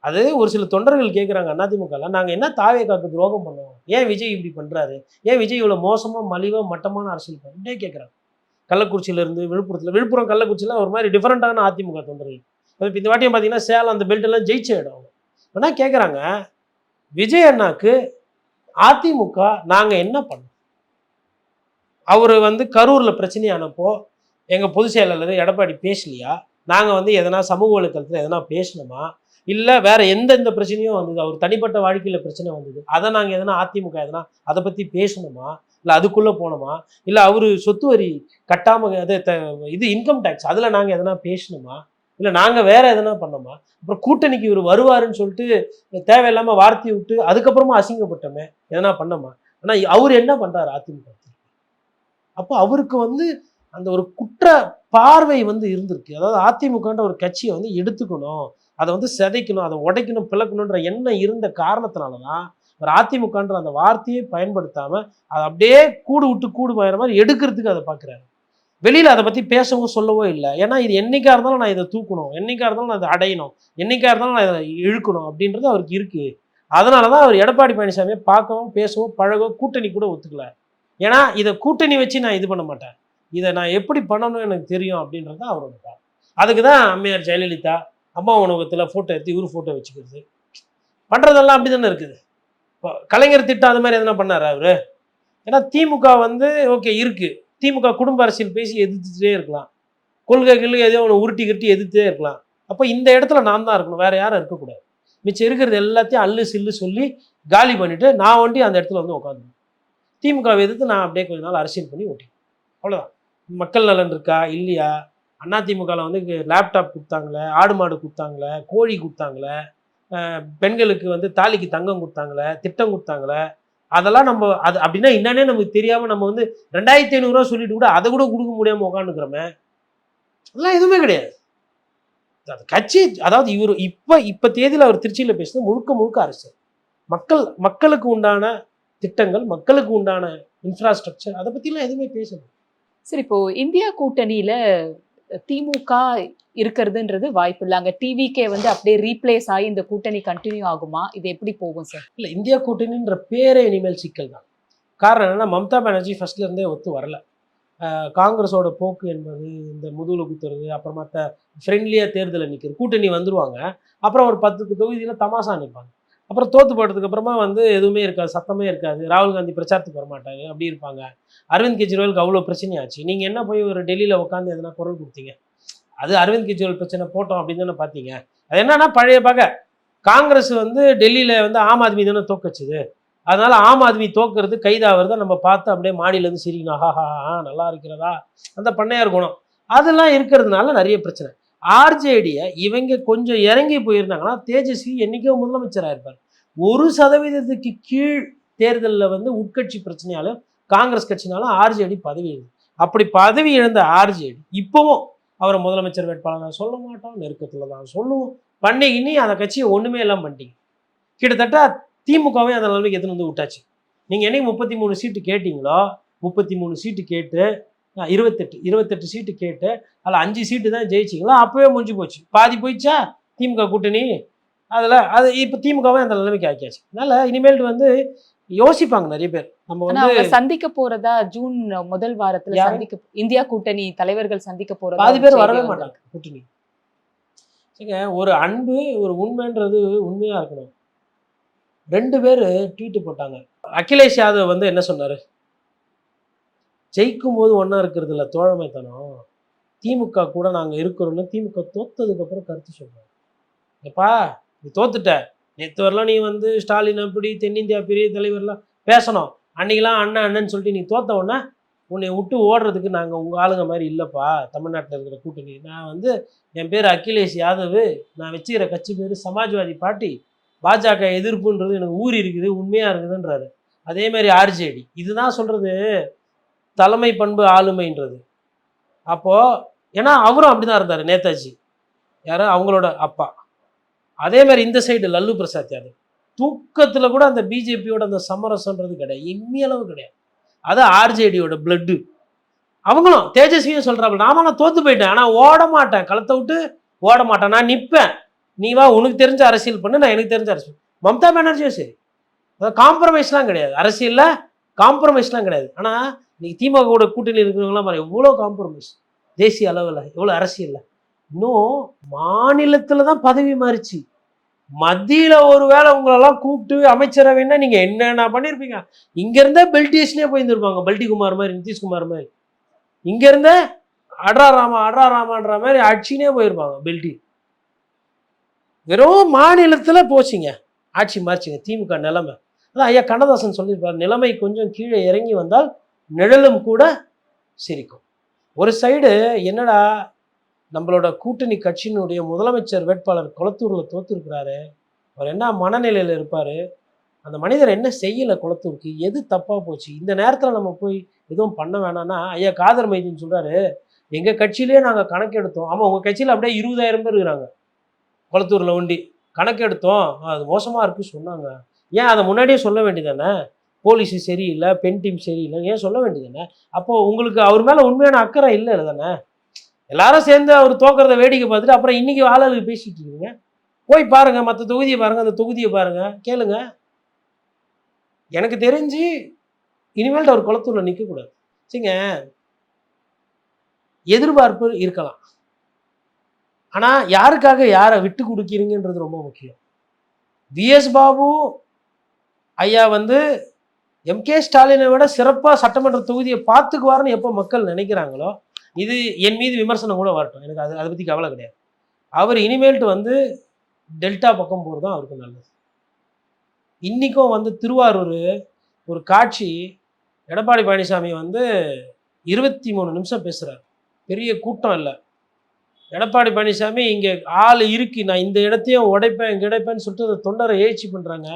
S1: அது ஒரு சில தொண்டர்கள் கேட்குறாங்க, அதிமுகவில் நாங்கள் என்ன தாவேகாக்கு துரோகம் பண்ணுவோம், ஏன் விஜய் இப்படி பண்ணுறாரு, ஏன் விஜய் இவ்வளோ மோசமாக மலிவாக மட்டமான அரசியல் பண்ணிட்டே கேட்குறாங்க. கள்ளக்குறிச்சியிலேருந்து விழுப்புரம் கள்ளக்குறிச்சியில் ஒரு மாதிரி டிஃப்ரெண்ட்டான அதிமுக தொண்டர்கள். இப்போ இந்த வாட்டியும் பார்த்தீங்கன்னா சேலம் அந்த பெல்ட்டெல்லாம் ஜெயிச்ச இடம். ஆனால் கேட்குறாங்க, விஜய் அண்ணாக்கு அதிமுக நாங்கள் என்ன பண்ணோம்? அவர் வந்து கரூரில் பிரச்சனையானப்போ எங்கள் பொதுச் செயலாளர் எடப்பாடி பேசலையா? நாங்கள் வந்து எதனா சமூக வலைத்தளத்தில் எதனா பேசணுமா? இல்லை வேற எந்தெந்த பிரச்சனையும் வந்தது, அவர் தனிப்பட்ட வாழ்க்கையில் பிரச்சனை வந்தது, அதை நாங்கள் எதனா அதிமுக எதனா அதை பற்றி பேசணுமா? இல்லை அதுக்குள்ளே போனோமா? இல்லை அவர் சொத்து வரி கட்டாமல் இது இன்கம் டேக்ஸ் அதில் நாங்கள் எதனா பேசணுமா? இல்லை நாங்கள் வேற எதனா பண்ணோமா? அப்புறம் கூட்டணிக்கு இவர் வருவாருன்னு சொல்லிட்டு தேவையில்லாமல் வார்த்தையை விட்டு அதுக்கப்புறமா அசிங்கப்பட்டோமே, எதனா பண்ணோமா? ஆனால் அவர் என்ன பண்ணுறாரு அதிமுக? அப்போ அவருக்கு வந்து அந்த ஒரு குற்ற பார்வை வந்து இருந்திருக்கு. அதாவது அதிமுகன்ற ஒரு கட்சியை வந்து எடுத்துக்கணும், அதை வந்து சிதைக்கணும், அதை உடைக்கணும், பிளக்கணுன்ற எண்ணம் இருந்த காரணத்தினால தான் ஒரு அதிமுகன்ற அந்த வார்த்தையை பயன்படுத்தாமல் அதை அப்படியே கூடு விட்டு கூடு போயிற மாதிரி எடுக்கிறதுக்கு அதை பார்க்குறாரு. வெளியில் அதை பற்றி பேசவோ சொல்லவோ இல்லை. ஏன்னா இது என்னைக்காக இருந்தாலும் நான் இதை தூக்கணும், என்னைக்காக இருந்தாலும் நான் இதை அடையணும், என்னைக்காக இருந்தாலும் நான் இதை இழுக்கணும் அப்படின்றது அவருக்கு இருக்குது. அதனால தான் அவர் எடப்பாடி பழனிசாமியை பார்க்கவும் பேசவும் பழகவும் கூட்டணி கூட ஒத்துக்கல. ஏன்னா இதை கூட்டணி வச்சு நான் இது பண்ண மாட்டேன், இதை நான் எப்படி பண்ணணும்னு எனக்கு தெரியும் அப்படின்றது தான் அவரோட பார்வை. அதுக்கு தான் அம்மையார் ஜெயலலிதா அம்மா உணவகத்தில் ஃபோட்டோ எடுத்து இவர் ஃபோட்டோ வச்சுக்கிறது பண்ணுறதெல்லாம் அப்படி தானே இருக்குது. இப்போ கலைஞர் திட்டம் அது மாதிரி எதனா பண்ணார் அவர்? ஏன்னா திமுக வந்து ஓகே இருக்குது, திமுக குடும்ப அரசியல் பேசி எதிர்த்துட்டே இருக்கலாம், கொள்கைகள் எதோ ஒன்று உருட்டி கட்டி எதிர்த்தே இருக்கலாம். அப்போ இந்த இடத்துல நான் தான் இருக்கணும், வேற யாரும் இருக்கக்கூடாது. மிச்சம் இருக்கிறது எல்லாத்தையும் அல்லு சில்லு சொல்லி காலி பண்ணிவிட்டு நான் ஒண்டி அந்த இடத்துல வந்து உட்காந்துருவேன். திமுகவை எதிர்த்து நான் அப்படியே கொஞ்ச நாள் அரசியல் பண்ணி ஓட்டி, அவ்வளோதான். மக்கள் நலன் இருக்கா இல்லையா? அதிமுகவில் வந்து லேப்டாப் கொடுத்தாங்களே, ஆடு மாடு கொடுத்தாங்களே, கோழி கொடுத்தாங்களே, பெண்களுக்கு வந்து தாலிக்கு தங்கம் கொடுத்தாங்களே, திட்டம் கொடுத்தாங்களே, அதெல்லாம் நம்ம அது அப்படின்னா என்னன்னே நமக்கு தெரியாமல் நம்ம வந்து 2500 சொல்லிட்டு கூட அதை கூட கொடுக்க முடியாமல் உட்காந்துக்கிறோமே, அதெல்லாம் எதுவுமே கிடையாது. அது கட்சி, அதாவது இவர் இப்போ தேதியில் அவர் திருச்சியில் பேசுறது முழுக்க முழுக்க அரசியல். மக்களுக்கு உண்டான திட்டங்கள், மக்களுக்கு உண்டான இன்ஃப்ராஸ்ட்ரக்சர், அதை பற்றிலாம் எதுவுமே பேசணும்.
S2: சரி, இப்போ இந்தியா கூட்டணியில திமுக இருக்கிறதுன்றது வாய்ப்பு இல்லை, அங்கே டிவிகே வந்து அப்படியே ரீப்ளேஸ் ஆகி இந்த கூட்டணி கண்டினியூ ஆகுமா? இது எப்படி போகும் சார்? இல்லை,
S1: இந்தியா கூட்டணின்ற பேரே இனிமேல் சிக்கல் தான். காரணம் என்னன்னா, மம்தா பானர்ஜி ஃபர்ஸ்ட்ல இருந்தே ஒத்து வரல. காங்கிரஸோட போக்கு என்பது இந்த முதுகுல குத்துறது, அப்புறமா ஃப்ரெண்ட்லியாக தேர்தலில் நிற்கிறது, கூட்டணி வந்துருவாங்க, அப்புறம் ஒரு 10 தொகுதியில் தமாசா நிற்பாங்க, அப்புறம் தோத்து போட்டதுக்கு அப்புறமா வந்து எதுவுமே இருக்காது, சத்தமே இருக்காது, ராகுல் காந்தி பிரச்சாரத்துக்கு வரமாட்டாங்க, அப்படி இருப்பாங்க. அரவிந்த் கெஜ்ரிவாலுக்கு அவ்வளோ பிரச்சனையாச்சு, நீங்கள் என்ன போய் ஒரு டெல்லியில் உட்காந்து எதனா குரல் கொடுத்தீங்க? அது அரவிந்த் கெஜ்ரிவால் பிரச்சனை போட்டோம் அப்படின்னு தானே பார்த்தீங்க. அது என்னன்னா பழைய பகை. காங்கிரஸ் வந்து டெல்லியில் வந்து ஆம் ஆத்மி தானே தோக்கச்சுது, அதனால ஆம் ஆத்மி தோக்கிறது கைதாகிறத நம்ம பார்த்து அப்படியே மாடியிலேருந்து சிரிக்கணும், ஆஹா நல்லா இருக்கிறதா, அந்த பண்ணையார் குணம் அதெல்லாம் இருக்கிறதுனால நிறைய பிரச்சனை. ஆர்ஜேடியை இவங்க கொஞ்சம் இறங்கி போயிருந்தாங்கன்னா தேஜஸ்வி என்றைக்கோ முதலமைச்சராக இருப்பார். 1% கீழ் தேர்தலில் வந்து உட்கட்சி பிரச்சனையாலும் காங்கிரஸ் கட்சினாலும் ஆர்ஜேடி பதவி எழுது. அப்படி பதவி இழந்த ஆர்ஜேடி இப்போவும் அவரை முதலமைச்சர் வேட்பாளர் சொல்ல மாட்டோம், நெருக்கத்தில் தான் சொல்லுவோம், பண்ணிக்கினி அந்த கட்சியை ஒன்றுமே எல்லாம் பண்ணிட்டீங்க. கிட்டத்தட்ட திமுகவே அந்த நிலைமைக்கு எடுத்துன்னு வந்து விட்டாச்சு. நீங்கள் என்னைக்கு 33 சீட்டு கேட்டீங்களோ, 33 சீட்டு கேட்டு 28 சீட்டு கேட்டு அதில் 5 சீட்டு தான் ஜெயிச்சிங்களோ, அப்போவே முடிஞ்சு போச்சு. பாதி போயிடுச்சா திமுக கூட்டணி? அதில் அது இப்போ திமுகவை அந்த நிலைமைக்கு ஆக்கியாச்சு. அதனால இனிமேல் வந்து யோசிப்பாங்க நிறைய பேர். நம்ம
S2: ஆனா
S1: வந்து
S2: அவங்க சந்திக்க போறதா ஜூன் முதல் வாரத்துல
S1: யாரு?
S2: இந்தியா கூட்டணி தலைவர்கள் சந்திக்க போறதா
S1: பாதி
S2: ஒரு
S1: பேர்
S2: செய்தி
S1: வரவே
S2: வந்தது.
S1: மாட்டாங்க கூட்டணி. சரிங்க, ஒரு அன்பு ஒரு உண்மைன்றது உண்மையா இருக்கணும். 2 பேர் ட்வீட் போட்டாங்க. அகிலேஷ் யாதவ் வந்து என்ன சொன்னாரு? ஜெயிக்கும் போது ஒண்ணா இருக்கிறது இல்ல தோழமைத்தனம். திமுக கூட நாங்க இருக்கிறோம்னு திமுக தோத்ததுக்கு அப்புறம் கருத்து சொல்றாங்க. எப்பா நீ தோத்துட்ட. நேத்து வரலாம் நீ வந்து ஸ்டாலின் அப்படி தென்னிந்தியா பெரிய தலைவர்லாம் பேசணும். அன்னைக்கெல்லாம் அண்ணன் அண்ணன்னு சொல்லிட்டு நீ தோத்த உடனே உன்னை விட்டு ஓடுறதுக்கு நாங்கள் உங்கள் ஆளுங்க மாதிரி இல்லைப்பா. தமிழ்நாட்டில் இருக்கிற கூட்டணி நான் வந்து என் பேர் அகிலேஷ் யாதவ். நான் வச்சுக்கிற கட்சி பேர் சமாஜ்வாதி பார்ட்டி. பாஜக எதிர்ப்புன்றது எனக்கு ஊறி இருக்குது, உண்மையாக இருக்குதுன்றாரு. அதே மாதிரி ஆர்ஜேடி இதுதான் சொல்கிறது தலைமை பண்பு ஆளுமைன்றது. அப்போது ஏன்னா அவரும் அப்படி தான் இருந்தார் நேதாஜி. யாரோ அவங்களோட அப்பா. அதே மாதிரி இந்த சைடு லல்லு பிரசாத் யாதவ் தூக்கத்தில் கூட அந்த பிஜேபியோட அந்த சமரசன்றது கிடையாது, இம்மியளவு கிடையாது. அது ஆர்ஜேடியோட பிளட்டு. அவங்களும் தேஜஸ்வியும் சொல்கிறாப்புல நான் தோற்று போயிட்டேன், ஆனால் ஓட மாட்டேன், களத்தை விட்டு ஓட மாட்டேன், நான் நிற்பேன், நீ வா உனக்கு தெரிஞ்ச அரசியல் பண்ணு, நான் எனக்கு தெரிஞ்ச அரசியல். மம்தா பானர்ஜியும் சரி, அதாவது காம்ப்ரமைஸ்லாம் கிடையாது அரசியலில், காம்ப்ரமைஸ்லாம் கிடையாது. ஆனால் இன்னைக்கு திமுக கூட்டணி இருக்கிறவங்களாம் பாருங்க எவ்வளோ காம்ப்ரமைஸ் தேசிய அளவில், எவ்வளோ அரசியலில். இன்னும் மாநிலத்தில் தான் பதவி மாறிச்சு. மத்தியில் ஒரு வேளை உங்களெல்லாம் கூப்பிட்டு அமைச்சரவைன்னா நீங்கள் என்னென்ன பண்ணியிருப்பீங்க. இங்கேருந்தே பெல்டிஷனே போயிருந்துருப்பாங்க, பல்டிகுமார் மாதிரி, நிதிஷ்குமார் மாதிரி. இங்கேருந்தே அட்ரா ராமான்ற மாதிரி ஆட்சினே போயிருப்பாங்க பெல்டி. வெறும் மாநிலத்தில் போச்சுங்க, ஆட்சி மாறிச்சிங்க திமுக நிலைமை. அதான் ஐயா கண்ணதாசன் சொல்லியிருப்பார், நிலைமை கொஞ்சம் கீழே இறங்கி வந்தால் நிழலும் கூட சிரிக்கும். ஒரு சைடு என்னடா நம்மளோட கூட்டணி கட்சியினுடைய முதலமைச்சர் வேட்பாளர் குளத்தூரில் தோத்துருக்கிறாரு, அவர் என்ன மனநிலையில் இருப்பார், அந்த மனிதர் என்ன செய்யலை குளத்தூருக்கு, எது தப்பாக போச்சு, இந்த நேரத்தில் நம்ம போய் எதுவும் பண்ண வேணாம்னா ஐயா காதர் மைதீன் சொல்கிறாரு, எங்கள் கட்சியிலே நாங்கள் கணக்கெடுத்தோம். ஆமாம், உங்கள் கட்சியில் அப்படியே 20,000 பேர் இருக்கிறாங்க குளத்தூரில் ஒண்டி, கணக்கெடுத்தோம் அது மோசமாக இருக்குன்னு சொன்னாங்க. ஏன் அதை முன்னாடியே சொல்ல வேண்டியதானே? போலீஸு சரியில்லை, பெண் டீம் சரியில்லை, ஏன் சொல்ல வேண்டியதானே? அப்போது உங்களுக்கு அவர் மேலே உண்மையான அக்கறை இல்லை தானே? எல்லாரும் சேர்ந்து அவர் தோக்கிறத வேடிக்கை பார்த்துட்டு அப்புறம் இன்னைக்கு ஆளுக்கு பேசிட்டு இருக்கீங்க. போய் பாருங்க, மற்ற தொகுதியை பாருங்க, அந்த தொகுதியை பாருங்க, கேளுங்க. எனக்கு தெரிஞ்சு இனிமேல் அவர் குளத்தூர்ல நிற்கக்கூடாது. சரிங்க, எதிர்பார்ப்பு இருக்கலாம், ஆனா யாருக்காக யாரை விட்டு கொடுக்கிறீங்கன்றது ரொம்ப முக்கியம். விஎஸ் பாபு ஐயா வந்து எம்கே ஸ்டாலினை விட சிறப்பாக சட்டமன்ற தொகுதியை பார்த்துக்குவாருன்னு எப்போ மக்கள் நினைக்கிறாங்களோ, இது என் மீது விமர்சனம் கூட வரட்டும், எனக்கு அதை பற்றி கவலை கிடையாது. அவர் இனிமேல்ட்டு வந்து டெல்டா பக்கம் போகிறது தான் அவருக்கு நல்லது. இன்றைக்கும் வந்து திருவாரூர் ஒரு காட்சி, எடப்பாடி பழனிசாமி வந்து 23 நிமிஷம் பேசுகிறார், பெரிய கூட்டம் இல்லை. எடப்பாடி பழனிசாமி இங்கே ஆள் இருக்கு, நான் இந்த இடத்தையும் உடைப்பேன் கிடைப்பேன்னு சொல்லிட்டு அந்த தொண்டரை எழுச்சி பண்ணுறாங்க.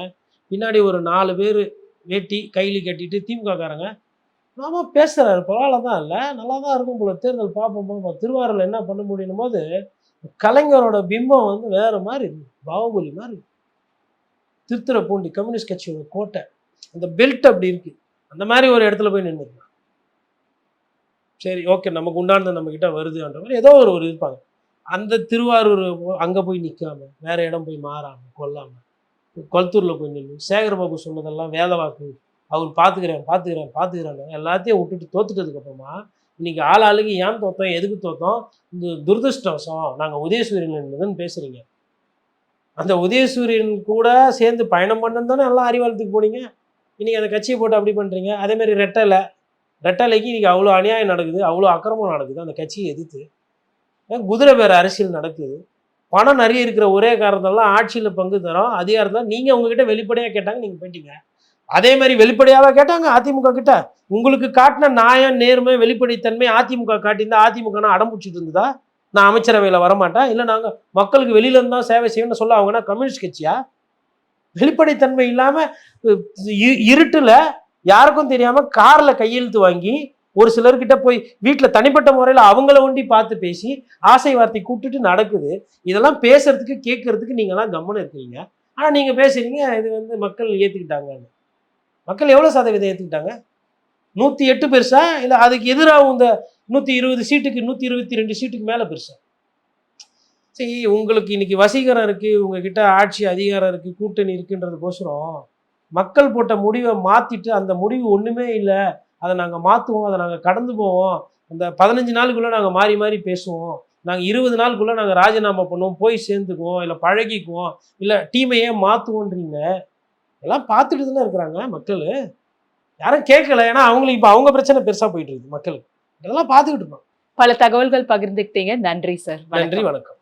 S1: பின்னாடி ஒரு 4 பேர் வேட்டி கைலி கட்டிட்டு திமுககாரங்க நாம பேசுகிறாரு, பரவாயில்ல தான், இல்லை நல்லா தான் இருக்கும் போல, தேர்தல் பார்ப்போம். திருவாரூரில் என்ன பண்ண முடியும் போது கலைஞரோட பிம்பம் வந்து வேறு மாதிரி இருக்கு, பாகுபலி மாதிரி. திருத்துறைப்பூண்டி கம்யூனிஸ்ட் கட்சியோட கோட்டை, அந்த பெல்ட் அப்படி இருக்குது, அந்த மாதிரி ஒரு இடத்துல போய் நின்றுருக்கலாம். சரி ஓகே, நமக்கு உண்டானது நம்மக்கிட்ட வருதுன்ற மாதிரி ஏதோ ஒரு இருப்பாங்க. அந்த திருவாரூர் அங்கே போய் நிற்காம வேறு இடம் போய் மாறாமல் கொல்லாமல் கொளத்தூரில் போய் நின்று சேகர்பாபு சொன்னதெல்லாம் வேத வாக்கு, அவர் பார்த்துக்கிறேன் எல்லாத்தையும் விட்டுட்டு தோத்துட்டதுக்கப்புறமா இன்றைக்கி ஆளுக்கு ஏன் தோற்றோம், எதுக்கு தோற்றோம், இந்த துரதிருஷ்டவசம் நாங்கள் உதயசூரியன் என்பதுன்னு பேசுகிறீங்க. அந்த உதயசூரியன் கூட சேர்ந்து பயணம் பண்ணு தானே எல்லாம் அறிவாலயத்துக்கு போனீங்க. இன்றைக்கி அந்த கட்சியை போட்டு அப்படி பண்ணுறீங்க. அதேமாதிரி ரெட்டலைக்கு இன்றைக்கி அவ்வளோ அநியாயம் நடக்குது, அவ்வளோ அக்கிரமம் நடக்குது அந்த கட்சியை எதிர்த்து. குதிரை பேர அரசியல் நடக்குது. பணம் நிறைய இருக்கிற ஒரே காரணத்தெல்லாம் ஆட்சியில் பங்கு தரோம், அதிகாரத்தில் நீங்கள் உங்ககிட்ட வெளிப்படையாக கேட்டாங்க, நீங்கள் போயிட்டீங்க. அதே மாதிரி வெளிப்படையாக கேட்டாங்க அதிமுக கிட்ட. உங்களுக்கு காட்டின நியாயம் நேர்மை வெளிப்படைத்தன்மை அதிமுக காட்டியிருந்தா அதிமுகனா அடம்பிடிச்சிட்டு இருந்ததா நான் அமைச்சரவையில் வரமாட்டேன், இல்லை நாங்கள் மக்களுக்கு வெளியில இருந்தால் சேவை செய்யணும்னு சொல்ல அவங்கன்னா கம்யூனிஸ்ட் கட்சியா? வெளிப்படைத்தன்மை இல்லாமல் இருட்டில் யாருக்கும் தெரியாமல் காரில் கையெழுத்து வாங்கி ஒரு சிலர்கிட்ட போய் வீட்டில் தனிப்பட்ட முறையில் அவங்கள ஒண்டி பார்த்து பேசி ஆசை வார்த்தை கூப்பிட்டுட்டு நடக்குது. இதெல்லாம் பேசுறதுக்கு கேட்கறதுக்கு நீங்களாம் கவனம் இருக்கிறீங்க. ஆனால் நீங்கள் பேசுறீங்க இது வந்து மக்கள் ஏற்றுக்கிட்டாங்கன்னு. மக்கள் எவ்வளோ சதவீதம் ஏற்றுக்கிட்டாங்க? 108 பெருசா, இல்லை அதுக்கு எதிராக இந்த 120 சீட்டுக்கு 122 சீட்டுக்கு மேலே பெருசா? சரி, உங்களுக்கு இன்னைக்கு வசீகரம் இருக்கு, உங்ககிட்ட ஆட்சி அதிகாரம் இருக்கு, கூட்டணி இருக்குன்றதுக்கோசரம் மக்கள் போட்ட முடிவை மாத்திட்டு அந்த முடிவு ஒண்ணுமே இல்லை, அதை நாங்க மாத்துவோம், அதை நாங்க கடந்து போவோம், அந்த 15 நாளுக்குள்ள நாங்க மாறி மாறி பேசுவோம், நாங்க 20 நாளுக்குள்ள நாங்க ராஜினாமா பண்ணுவோம், போய் சேர்ந்துக்குவோம், இல்லை பழகிக்குவோம், இல்லை டீமையே மாத்துவோன்றீங்க. எல்லாம் பார்த்துட்டு தானே இருக்கிறாங்க மக்கள். யாரும் கேட்கல. ஏன்னா அவங்களுக்கு இப்போ அவங்க பிரச்சனை பெருசா போயிட்டு இருக்கு மக்களுக்கு. இதெல்லாம் பார்த்துக்கிட்டு இருக்கோம்.
S2: பல தகவல்கள் பகிர்ந்துக்கிட்டீங்க. நன்றி சார்.
S1: நன்றி, வணக்கம்.